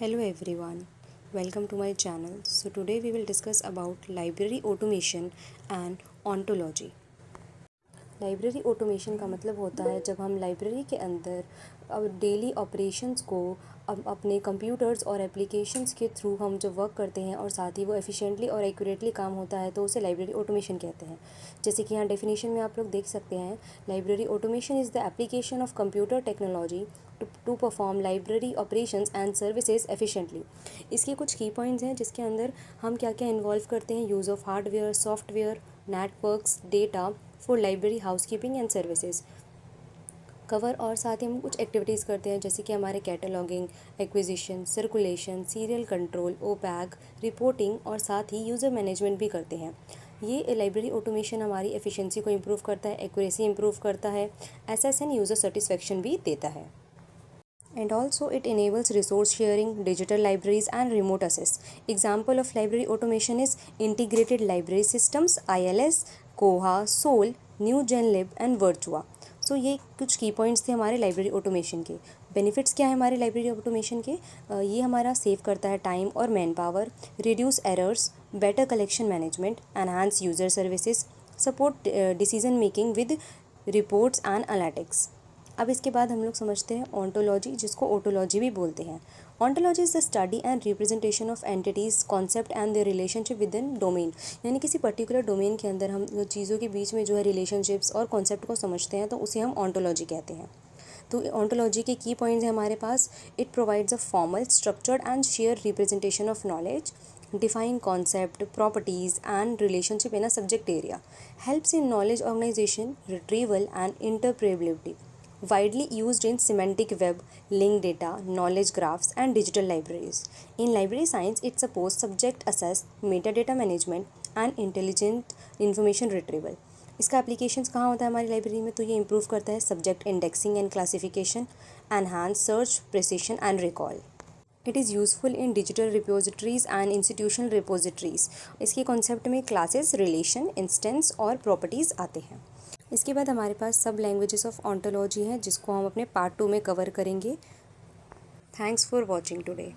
Hello everyone, welcome to my channel. So today we will discuss about library automation and ontology. Library automation का मतलब होता है जब हम लाइब्रेरी के अंदर डेली ऑपरेशंस को अपने कंप्यूटर्स और एप्लीकेशंस के थ्रू हम जब वर्क करते हैं और साथ ही वो एफिशिएंटली और एक्यूरेटली काम होता है तो उसे लाइब्रेरी ऑटोमेशन कहते हैं। जैसे कि यहाँ डेफिनेशन में आप लोग देख सकते हैं, library automation is the application of computer technology to perform library operations and services efficiently. इसके कुछ की पॉइंट्स हैं जिसके अंदर हम क्या क्या इन्वॉल्व करते हैं, use of hardware, software, networks, data for library housekeeping and services cover, और साथ ही हम कुछ एक्टिविटीज़ करते हैं जैसे कि हमारे cataloguing, acquisition, circulation, serial control, OPAC, reporting और साथ ही यूज़र मैनेजमेंट भी करते हैं। ये लाइब्रेरी ऑटोमेशन हमारी एफिशिएंसी को इम्प्रूव करता है, एक्यूरेसी इम्प्रूव करता है, एसएस एंड यूज़र सेटिस्फेक्शन भी देता है। And also it enables resource sharing, digital libraries and remote access. Example of library automation is integrated library systems, ILS, Koha, Soul, New GenLib and Virtua. सो ये कुछ की points थे हमारे library automation के। Benefits क्या है हमारे लाइब्रेरी ऑटोमेशन के? ये हमारा सेव करता है टाइम और man power, reduce errors, better collection management, enhance user services, support decision making with reports and analytics. अब इसके बाद हम लोग समझते हैं ऑन्टोलॉजी, जिसको ओटोलॉजी भी बोलते हैं। Ontology is the study and representation of entities, concept and the relationship with in domain. यानी किसी पर्टिकुलर डोमेन के अंदर हम चीज़ों के बीच में जो है रिलेशनशिप्स और कॉन्सेप्ट को समझते हैं तो उसे हम ऑन्टोलॉजी कहते हैं। तो ऑन्टोलॉजी के की पॉइंट्स हैं हमारे पास। It provides a formal, structured and share representation of knowledge, define concept, properties and relationship in a subject area, helps in knowledge organization, retrieval and interpretability, widely used in semantic web, linked data, knowledge graphs and digital libraries. In library science, it supports subject access, metadata management and intelligent information retrieval. इसका applications कहाँ होता है हमारी library में? तो ये improve करता है subject indexing and classification, enhance search precision and recall. It is useful in digital repositories and institutional repositories. इसके कॉन्सेप्ट में क्लासेस, रिलेशन, इंस्टेंस और प्रॉपर्टीज़ आते हैं। इसके बाद हमारे पास सब लैंग्वेजेस ऑफ ऑन्टोलॉजी हैं जिसको हम अपने पार्ट 2 में कवर करेंगे। Thanks for watching today.